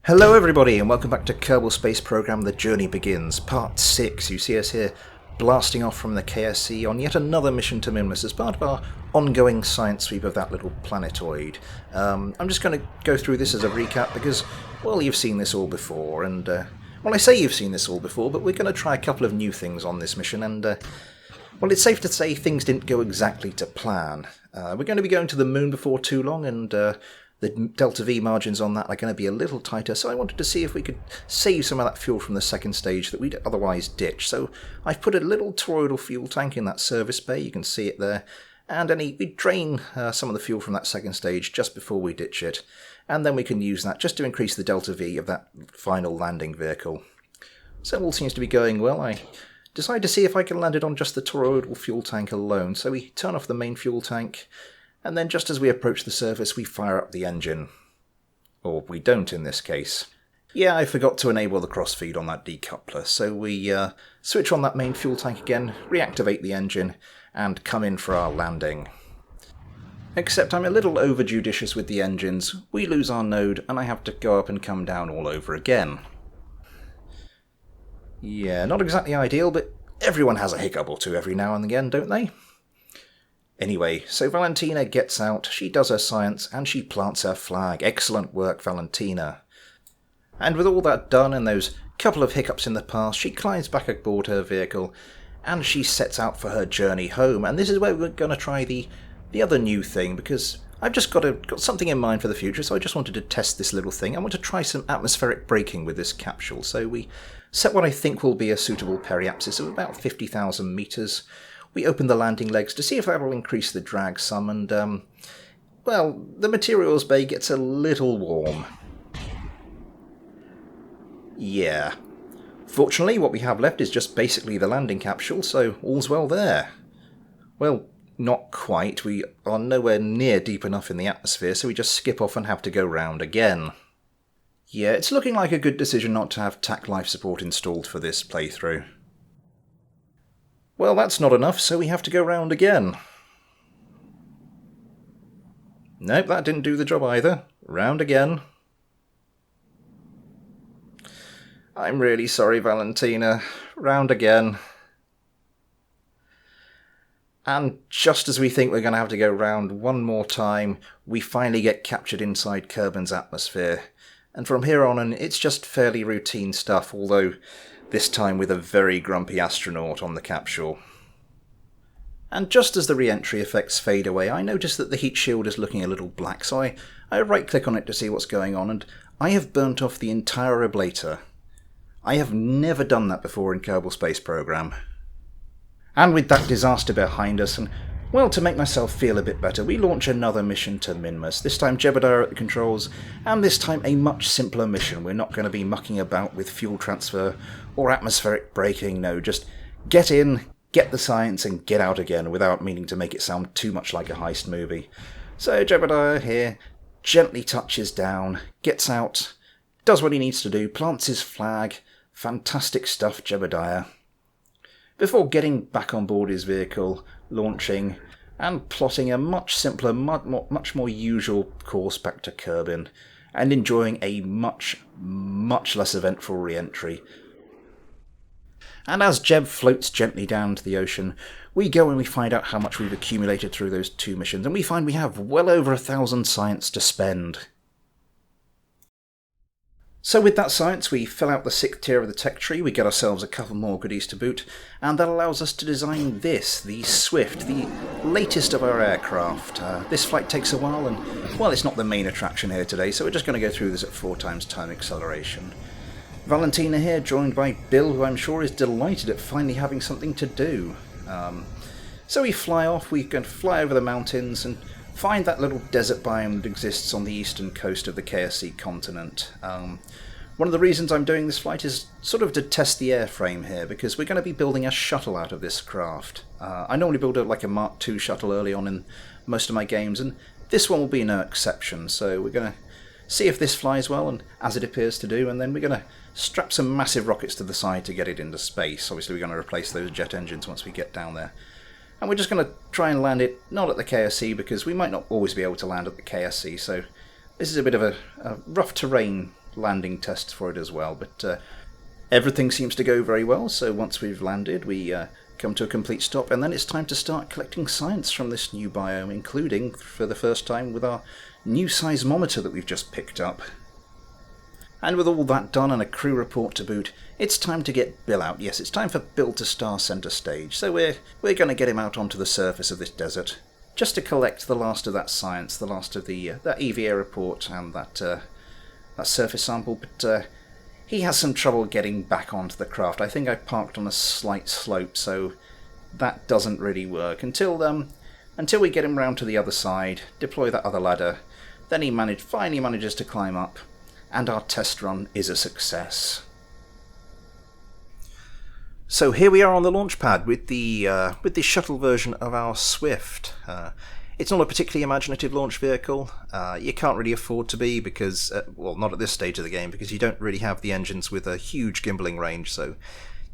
Hello everybody and welcome back to Kerbal Space Program The Journey Begins, Part 6. You see us here blasting off from the KSC on yet another mission to Minmus as part of our ongoing science sweep of that little planetoid. I'm just going to go through this as a recap because, well, you've seen this all before and, well, I say you've seen this all before, but we're going to try a couple of new things on this mission and, well, it's safe to say things didn't go exactly to plan. We're going to be going to the moon before too long and, the delta V margins on that are going to be a little tighter, so I wanted to see if we could save some of that fuel from the second stage that we'd otherwise ditch. So I've put a little toroidal fuel tank in that service bay, you can see it there, and we drain some of the fuel from that second stage just before we ditch it, and then we can use that just to increase the delta V of that final landing vehicle. So all seems to be going well. I decided to see if I can land it on just the toroidal fuel tank alone, so we turn off the main fuel tank, and then just as we approach the surface we fire up the engine. Or we don't in this case. Yeah, I forgot to enable the crossfeed on that decoupler, so we switch on that main fuel tank again, reactivate the engine, and come in for our landing. Except I'm a little over-judicious with the engines, we lose our node, and I have to go up and come down all over again. Yeah, not exactly ideal, but everyone has a hiccup or two every now and again, don't they? Anyway, so Valentina gets out, she does her science, and she plants her flag. Excellent work, Valentina. And with all that done and those couple of hiccups in the past, she climbs back aboard her vehicle, and she sets out for her journey home. And this is where we're going to try the other new thing, because I've just got something in mind for the future, so I just wanted to test this little thing. I want to try some atmospheric braking with this capsule, so we set what I think will be a suitable periapsis of about 50,000 metres. We open the landing legs to see if that will increase the drag some, and, well, the materials bay gets a little warm. Yeah. Fortunately, what we have left is just basically the landing capsule, so all's well there. Well, not quite. We are nowhere near deep enough in the atmosphere, so we just skip off and have to go round again. Yeah, it's looking like a good decision not to have TAC life support installed for this playthrough. Well, that's not enough, so we have to go round again. Nope, that didn't do the job either. Round again. I'm really sorry, Valentina. Round again. And just as we think we're going to have to go round one more time, we finally get captured inside Kerbin's atmosphere. And from here on, it's just fairly routine stuff, although this time with a very grumpy astronaut on the capsule. And just as the re-entry effects fade away, I notice that the heat shield is looking a little black, so I right-click on it to see what's going on, and I have burnt off the entire ablator. I have never done that before in Kerbal Space Program. And with that disaster behind us, and, well, to make myself feel a bit better, we launch another mission to Minmus, this time Jebediah at the controls, and this time a much simpler mission. We're not going to be mucking about with fuel transfer or atmospheric braking, no, just get in, get the science, and get out again without meaning to make it sound too much like a heist movie. So Jebediah here gently touches down, gets out, does what he needs to do, plants his flag. Fantastic stuff, Jebediah. Before getting back on board his vehicle, launching, and plotting a much simpler, much more usual course back to Kerbin, and enjoying a much less eventful re-entry. And as Jeb floats gently down to the ocean, we go and we find out how much we've accumulated through those two missions, and we find we have well over 1,000 science to spend. So with that science, we fill out the 6th tier of the tech tree, we get ourselves a couple more goodies to boot, and that allows us to design this, the Swift, the latest of our aircraft. This flight takes a while, and, well, it's not the main attraction here today, so we're just going to go through this at 4 times time acceleration. Valentina here, joined by Bill, who I'm sure is delighted at finally having something to do. So we fly off, we can fly over the mountains, and find that little desert biome that exists on the eastern coast of the KSC continent. One of the reasons I'm doing this flight is sort of to test the airframe here, because we're going to be building a shuttle out of this craft. I normally build like a Mark II shuttle early on in most of my games, and this one will be no exception, so we're going to see if this flies well, and as it appears to do, and then we're going to strap some massive rockets to the side to get it into space. Obviously we're going to replace those jet engines once we get down there. And we're just going to try and land it, not at the KSC, because we might not always be able to land at the KSC, so this is a bit of a rough terrain landing tests for it as well. But everything seems to go very well, so once we've landed, we come to a complete stop, and then it's time to start collecting science from this new biome, including, for the first time, with our new seismometer that we've just picked up. And with all that done and a crew report to boot, it's time to get Bill out. Yes, it's time for Bill to star centre stage, so we're going to get him out onto the surface of this desert, just to collect the last of that science, the last of the that EVA report and that surface sample, but he has some trouble getting back onto the craft. I think I parked on a slight slope, so that doesn't really work. Until we get him round to the other side, deploy that other ladder, then he finally manages to climb up, and our test run is a success. So here we are on the launch pad with the shuttle version of our Swift. It's not a particularly imaginative launch vehicle. You can't really afford to be because, well, not at this stage of the game, because you don't really have the engines with a huge gimballing range, so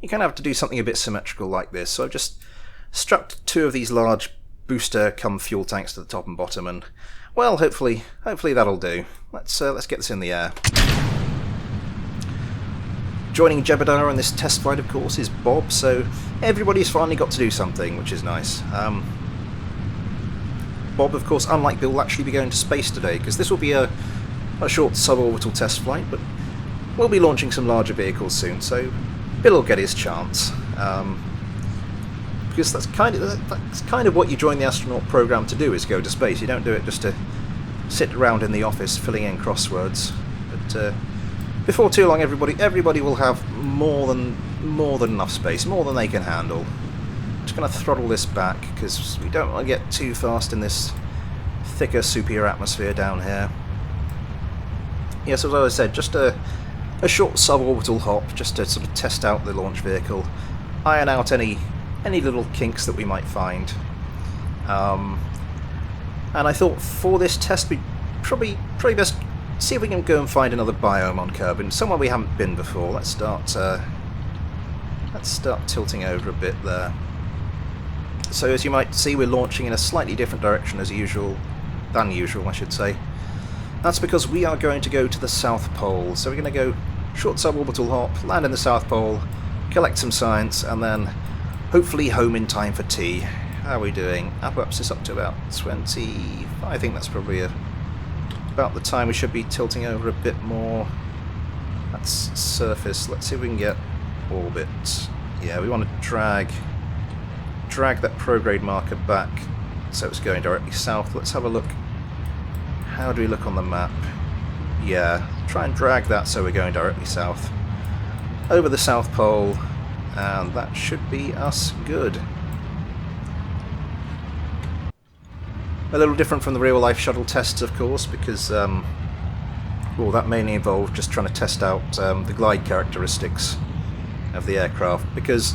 you kind of have to do something a bit symmetrical like this. So I've just strapped two of these large booster cum fuel tanks to the top and bottom, and, well, hopefully that'll do. Let's get this in the air. Joining Jebediah on this test flight, of course, is Bob, so everybody's finally got to do something, which is nice. Bob, of course, unlike Bill, will actually be going to space today, because this will be a short suborbital test flight, but we'll be launching some larger vehicles soon, so Bill will get his chance. Because that's kind of what you join the astronaut program to do, is go to space. You don't do it just to sit around in the office filling in crosswords. But before too long, everybody will have more than enough space, more than they can handle. Just going to throttle this back because we don't want to get too fast in this thicker, soupier atmosphere down here. Yes, as I said, just a short suborbital hop, just to sort of test out the launch vehicle, iron out any little kinks that we might find. And I thought for this test we'd probably best see if we can go and find another biome on Kerbin, somewhere we haven't been before. Let's start tilting over a bit there. So as you might see, we're launching in a slightly different direction than usual, I should say. That's because we are going to go to the South Pole. So we're going to go short suborbital hop, land in the South Pole, collect some science, and then hopefully home in time for tea. How are we doing? Apoapsis up to about 20. I think that's probably about the time we should be tilting over a bit more. That's surface. Let's see if we can get orbit. Yeah, we want to drag that prograde marker back so it's going directly south. Let's have a look. How do we look on the map? Yeah, try and drag that so we're going directly south. Over the South Pole, and that should be us good. A little different from the real-life shuttle tests, of course, because well, that mainly involved just trying to test out the glide characteristics of the aircraft, because,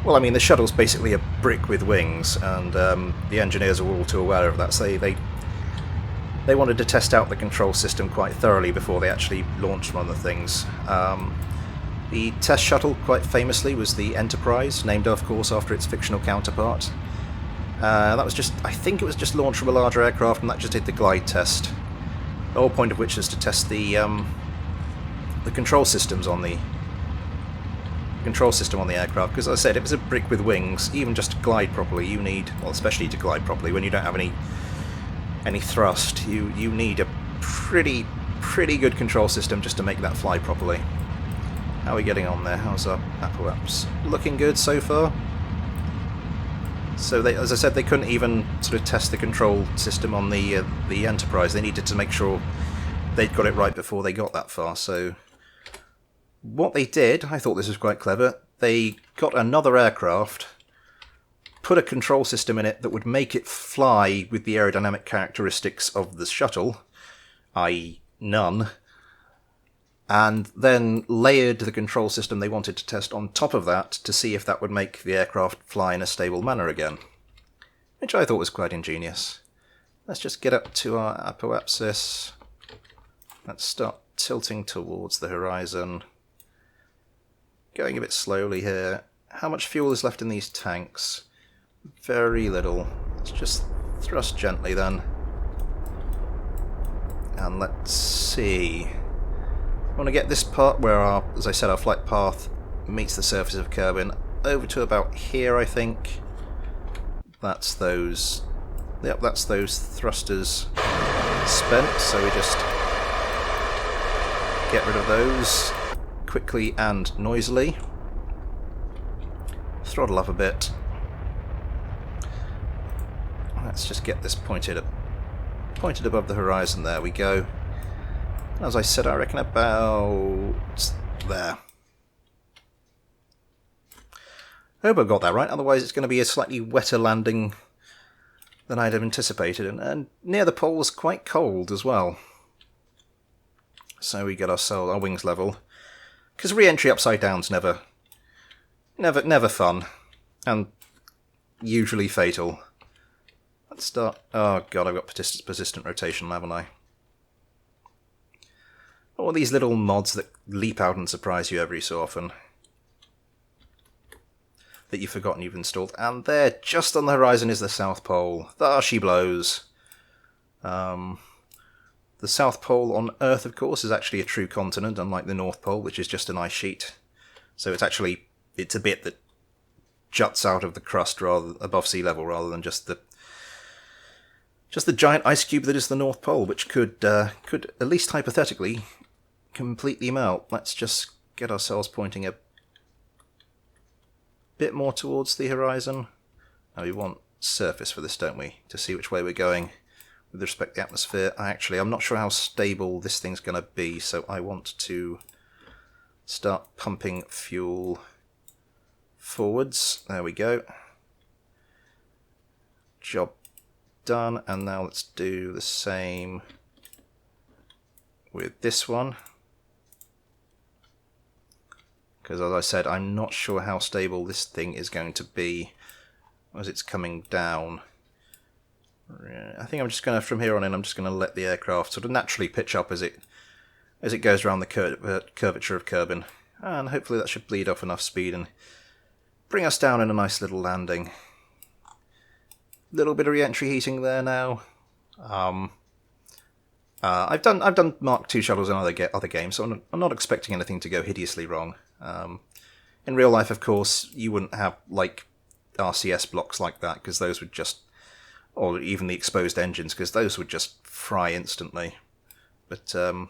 well, I mean, the shuttle's basically a brick with wings, and the engineers are all too aware of that, so they wanted to test out the control system quite thoroughly before they actually launched one of the things. The test shuttle, quite famously, was the Enterprise, named, of course, after its fictional counterpart. That was just, I think it was just launched from a larger aircraft, and that just did the glide test. The whole point of which is to test the control systems on the aircraft, because, as I said, if it's a brick with wings, even just to glide properly, you need, well, especially to glide properly, when you don't have any thrust, you need a pretty good control system just to make that fly properly. How are we getting on there? How's our apoaps? Looking good so far. So, as I said, they couldn't even sort of test the control system on the Enterprise. They needed to make sure they'd got it right before they got that far. So, what they did, I thought this was quite clever, they got another aircraft, put a control system in it that would make it fly with the aerodynamic characteristics of the shuttle, i.e. none, and then layered the control system they wanted to test on top of that to see if that would make the aircraft fly in a stable manner again, which I thought was quite ingenious. Let's just get up to our apoapsis. Let's start tilting towards the horizon. Going a bit slowly here. How much fuel is left in these tanks? Very little. Let's just thrust gently then. And let's see. I want to get this part where our, as I said, our flight path meets the surface of Kerbin over to about here, I think. That's those. Yep, that's those thrusters spent, so we just get rid of those quickly and noisily. Throttle up a bit. Let's just get this pointed above the horizon. There we go. As I said, I reckon about there. I hope I got that right, otherwise it's going to be a slightly wetter landing than I'd have anticipated, and near the pole was quite cold as well. So we get our wings level, because re-entry upside down's never fun, and usually fatal. Let's start. Oh god, I've got persistent rotation, haven't I? All these little mods that leap out and surprise you every so often that you've forgotten you've installed. And there, just on the horizon, is the South Pole. There she blows. The South Pole on Earth, of course, is actually a true continent, unlike the North Pole, which is just an ice sheet. So it's a bit that juts out of the crust above sea level, rather than just the giant ice cube that is the North Pole, which could at least hypothetically completely melt. Let's just get ourselves pointing a bit more towards the horizon. Now we want surface for this, don't we? To see which way we're going with respect to the atmosphere. I'm not sure how stable this thing's going to be, so I want to start pumping fuel forwards. There we go. Job done, and now let's do the same with this one. Because as I said, I'm not sure how stable this thing is going to be as it's coming down. I think I'm just going to, from here on in, I'm just going to let the aircraft sort of naturally pitch up as it goes around the curvature of Kerbin. And hopefully that should bleed off enough speed and bring us down in a nice little landing. Little bit of re-entry heating there now. I've done Mark II shuttles in other games, so I'm not expecting anything to go hideously wrong. In real life, of course, you wouldn't have like RCS blocks like that, because those would just, or even the exposed engines, because those would just fry instantly. But the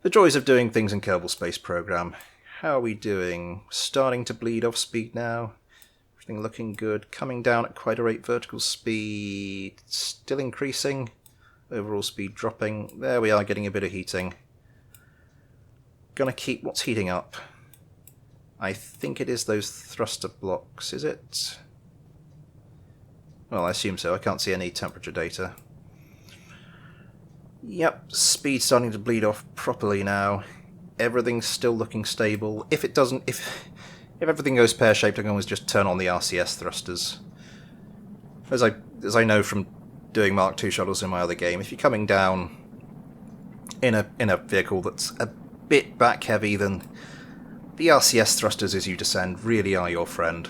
joys of doing things in Kerbal Space Program. How are we doing? Starting to bleed off speed now. Everything looking good. Coming down at quite a rate. Vertical speed still increasing. Overall speed dropping. There we are, getting a bit of heating. Gonna keep what's heating up. I think it is those thruster blocks, is it? Well, I assume so. I can't see any temperature data. Yep, speed starting to bleed off properly now. Everything's still looking stable. If everything goes pear-shaped, I can always just turn on the RCS thrusters. As I know from doing Mark II shuttles in my other game, if you're coming down in a vehicle that's a bit back heavy, then the RCS thrusters as you descend really are your friend.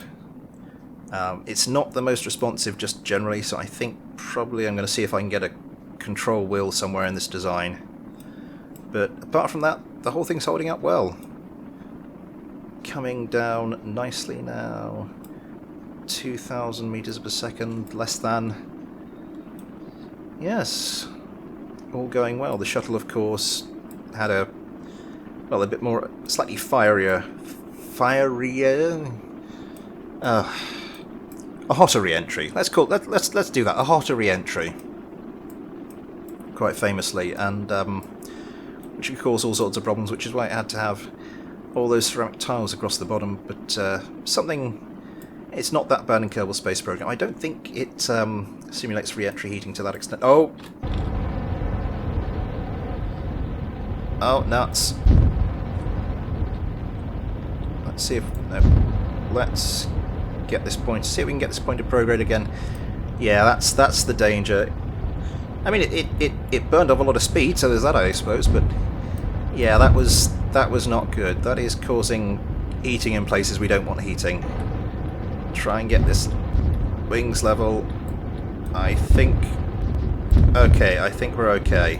It's not the most responsive just generally, so I think probably I'm going to see if I can get a control wheel somewhere in this design. But apart from that, the whole thing's holding up well. Coming down nicely now. 2,000 meters per second, less than. Yes, all going well. The shuttle, of course, had a bit more, slightly firier, a hotter re-entry. Let's do that. A hotter re-entry, quite famously, and which could cause all sorts of problems. Which is why it had to have all those ceramic tiles across the bottom. But it's not that bad in Kerbal Space Program. I don't think it simulates re-entry heating to that extent. Oh, nuts! Let's see if let's get this point. See if we can get this point to prograde again. Yeah, that's the danger. I mean, it burned off a lot of speed, so there's that, I suppose. But yeah, that was not good. That is causing heating in places we don't want heating. Try and get this wings level. I think we're okay.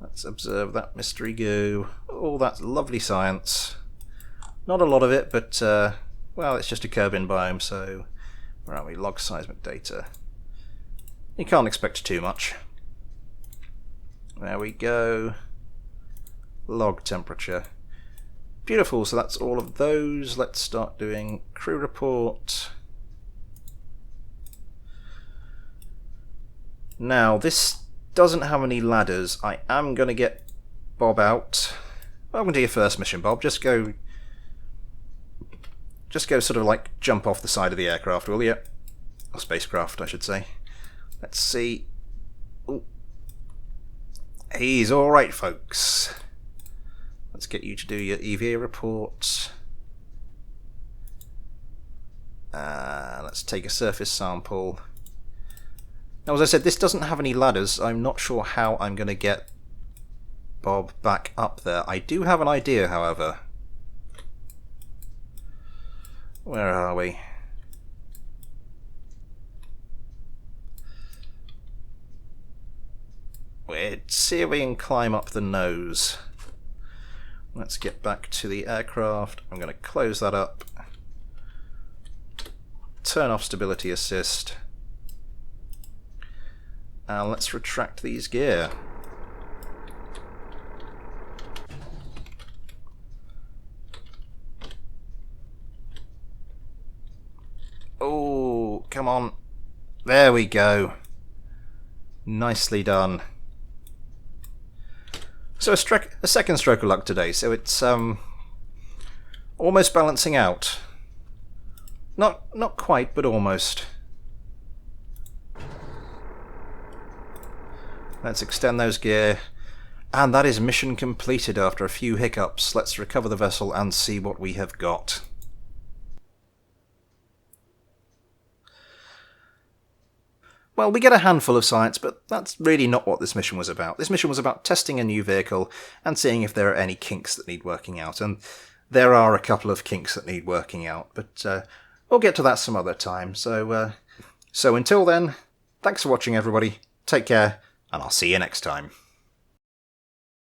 Let's observe that mystery goo. Oh, that's lovely science. Not a lot of it, but, well, it's just a Kerbin biome, so... Where are we? Log seismic data. You can't expect too much. There we go. Log temperature. Beautiful, so that's all of those. Let's start doing crew report. Now, this doesn't have any ladders. I am going to get Bob out. Welcome to your first mission, Bob. Just go sort of like jump off the side of the aircraft, will you? Or spacecraft, I should say. Let's see. Ooh. He's alright, folks. Let's get you to do your EVA report. Let's take a surface sample. Now, as I said, this doesn't have any ladders. I'm not sure how I'm going to get Bob back up there. I do have an idea, however. Where are we? Let's see if we can climb up the nose. Let's get back to the aircraft. I'm going to close that up. Turn off stability assist. And let's retract these gear. Oh, come on. There we go. Nicely done. So a second stroke of luck today, so it's almost balancing out. Not quite, but almost. Let's extend those gear. And that is mission completed after a few hiccups. Let's recover the vessel and see what we have got. Well, we get a handful of science, but that's really not what this mission was about. This mission was about testing a new vehicle and seeing if there are any kinks that need working out. And there are a couple of kinks that need working out, but we'll get to that some other time. So until then, thanks for watching, everybody. Take care, and I'll see you next time.